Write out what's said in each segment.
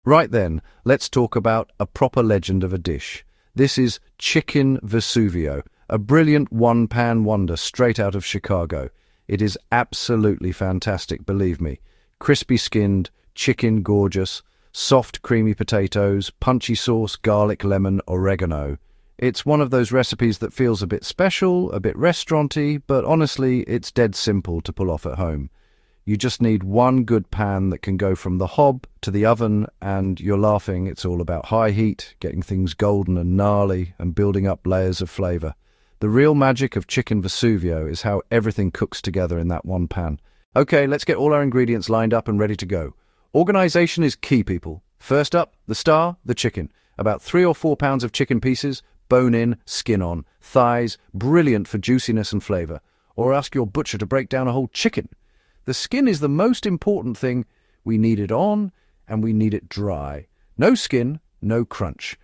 Right then, let's talk about a proper legend of a dish. This is chicken vesuvio, a brilliant one-pan wonder straight out of Chicago. It is absolutely fantastic, believe me. Crispy skinned, chicken gorgeous, soft creamy potatoes, punchy sauce, garlic, lemon, oregano. It's one of those recipes that feels a bit special, a bit restaurant-y, but honestly, it's dead simple to pull off at home. You just need one good pan that can go from the hob to the oven, and you're laughing, it's all about high heat, getting things golden and gnarly, and building up layers of flavor. The real magic of chicken vesuvio is how everything cooks together in that one pan. Okay, let's get all our ingredients lined up and ready to go. Organization is key, people. First up, the star, the chicken. About 3 or 4 pounds of chicken pieces, bone in, skin on, thighs, brilliant for juiciness and flavor. Or ask your butcher to break down a whole chicken. The skin is the most important thing. We need it on, and we need it dry. No skin, no crunch.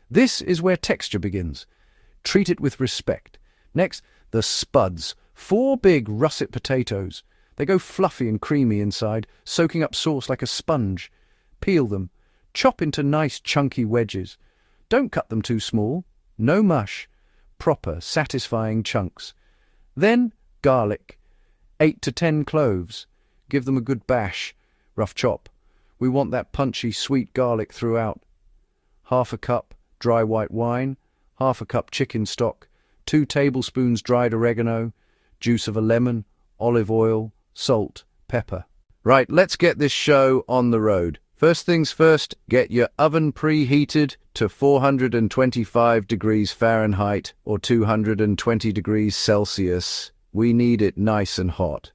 This is where texture begins. Treat it with respect. Next, the spuds. 4 big russet potatoes. They go fluffy and creamy inside, soaking up sauce like a sponge. Peel them. Chop into nice chunky wedges. Don't cut them too small. No mush. Proper, satisfying chunks. Then, garlic. 8 to 10 cloves. Give them a good bash. Rough chop. We want that punchy, sweet garlic throughout. Half a cup dry white wine. Half a cup chicken stock. 2 tablespoons dried oregano. Juice of a lemon. Olive oil. Salt. Pepper. Right, let's get this show on the road. First things first, get your oven preheated to 425 degrees Fahrenheit or 220 degrees Celsius. We need it nice and hot.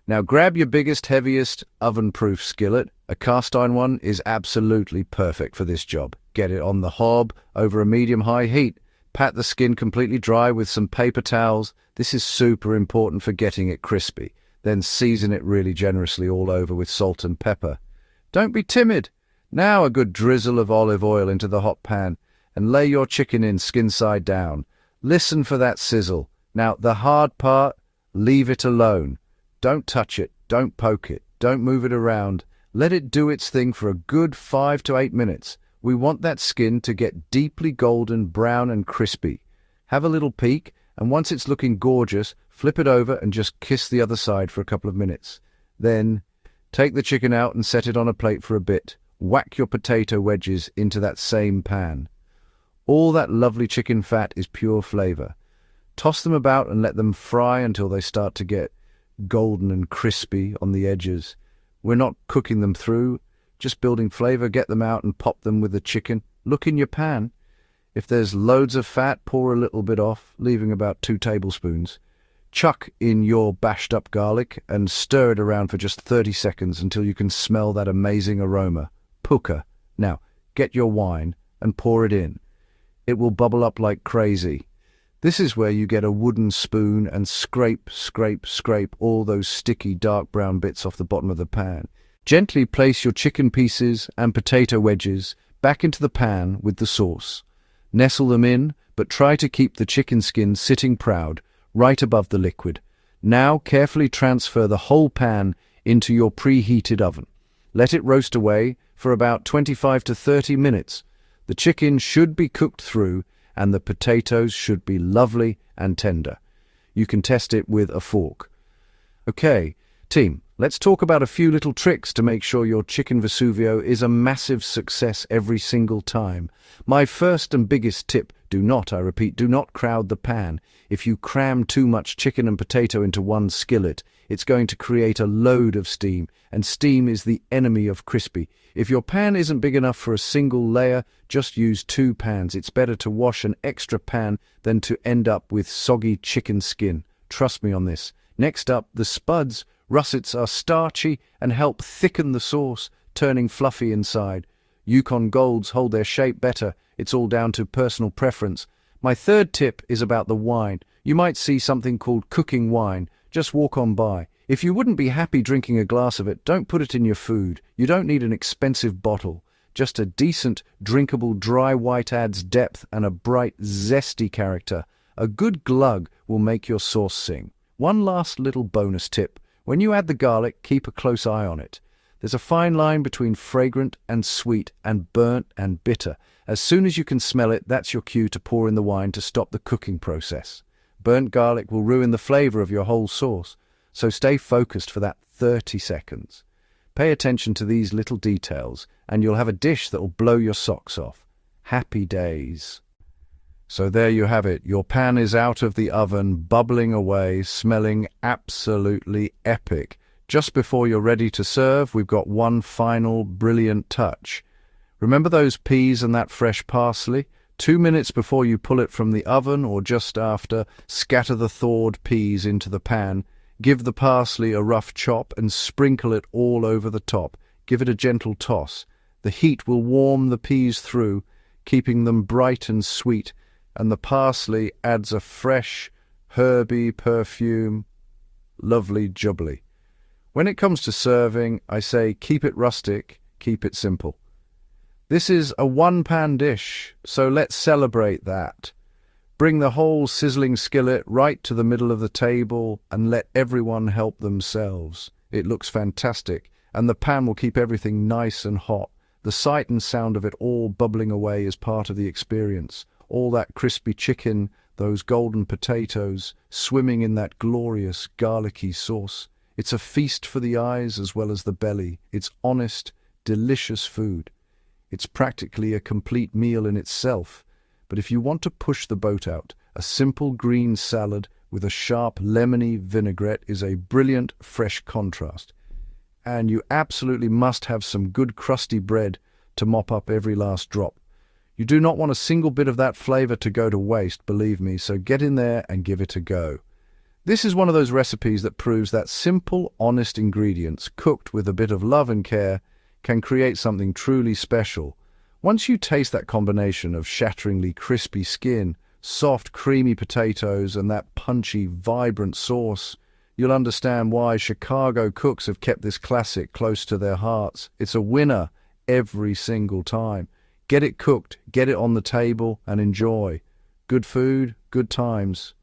Now grab your biggest, heaviest oven-proof skillet. A cast iron one is absolutely perfect for this job. Get it on the hob over a medium-high heat. Pat the skin completely dry with some paper towels. This is super important for getting it crispy. Then season it really generously all over with salt and pepper. Don't be timid. Now a good drizzle of olive oil into the hot pan and lay your chicken in skin side down. Listen for that sizzle. Now the hard part, leave it alone. Don't touch it, don't poke it, don't move it around. Let it do its thing for a good 5 to 8 minutes. We want that skin to get deeply golden, brown and crispy. Have a little peek, and once it's looking gorgeous, flip it over and just kiss the other side for a couple of minutes. Then, take the chicken out and set it on a plate for a bit. Whack your potato wedges into that same pan. All that lovely chicken fat is pure flavor. Toss them about and let them fry until they start to get golden and crispy on the edges. We're not cooking them through, just building flavor. Get them out and pop them with the chicken. Look in your pan. If there's loads of fat, pour a little bit off, leaving about 2 tablespoons. Chuck in your bashed up garlic and stir it around for just 30 seconds until you can smell that amazing aroma. Puka. Now, get your wine and pour it in. It will bubble up like crazy. This is where you get a wooden spoon and scrape, scrape, scrape all those sticky dark brown bits off the bottom of the pan. Gently place your chicken pieces and potato wedges back into the pan with the sauce. Nestle them in, but try to keep the chicken skin sitting proud, right above the liquid. Now carefully transfer the whole pan into your preheated oven. Let it roast away for about 25 to 30 minutes. The chicken should be cooked through and the potatoes should be lovely and tender. You can test it with a fork. Okay, team, let's talk about a few little tricks to make sure your chicken vesuvio is a massive success every single time. My first and biggest tip, do not, I repeat, do not crowd the pan. If you cram too much chicken and potato into one skillet, it's going to create a load of steam, and steam is the enemy of crispy. If your pan isn't big enough for a single layer, just use 2 pans. It's better to wash an extra pan than to end up with soggy chicken skin. Trust me on this. Next up, the spuds. Russets are starchy and help thicken the sauce, turning fluffy inside. Yukon Golds hold their shape better. It's all down to personal preference. My third tip is about the wine. You might see something called cooking wine. Just walk on by. If you wouldn't be happy drinking a glass of it, don't put it in your food. You don't need an expensive bottle. Just a decent, drinkable dry white adds depth and a bright, zesty character. A good glug will make your sauce sing. One last little bonus tip. When you add the garlic, keep a close eye on it. There's a fine line between fragrant and sweet and burnt and bitter. As soon as you can smell it, that's your cue to pour in the wine to stop the cooking process. Burnt garlic will ruin the flavor of your whole sauce, so stay focused for that 30 seconds. Pay attention to these little details, and you'll have a dish that will blow your socks off. Happy days. So there you have it. Your pan is out of the oven, bubbling away, smelling absolutely epic. Just before you're ready to serve, we've got one final brilliant touch. Remember those peas and that fresh parsley? 2 minutes before you pull it from the oven or just after, scatter the thawed peas into the pan. Give the parsley a rough chop and sprinkle it all over the top. Give it a gentle toss. The heat will warm the peas through, keeping them bright and sweet, and the parsley adds a fresh, herby perfume. Lovely jubbly. When it comes to serving, I say keep it rustic, keep it simple. This is a one-pan dish, so let's celebrate that. Bring the whole sizzling skillet right to the middle of the table and let everyone help themselves. It looks fantastic, and the pan will keep everything nice and hot. The sight and sound of it all bubbling away is part of the experience. All that crispy chicken, those golden potatoes, swimming in that glorious garlicky sauce. It's a feast for the eyes as well as the belly. It's honest, delicious food. It's practically a complete meal in itself. But if you want to push the boat out, a simple green salad with a sharp lemony vinaigrette is a brilliant, fresh contrast. And you absolutely must have some good crusty bread to mop up every last drop. You do not want a single bit of that flavor to go to waste, believe me, so get in there and give it a go. This is one of those recipes that proves that simple, honest ingredients, cooked with a bit of love and care, can create something truly special. Once you taste that combination of shatteringly crispy skin, soft, creamy potatoes, and that punchy, vibrant sauce, you'll understand why Chicago cooks have kept this classic close to their hearts. It's a winner every single time. Get it cooked, get it on the table, and enjoy. Good food, good times.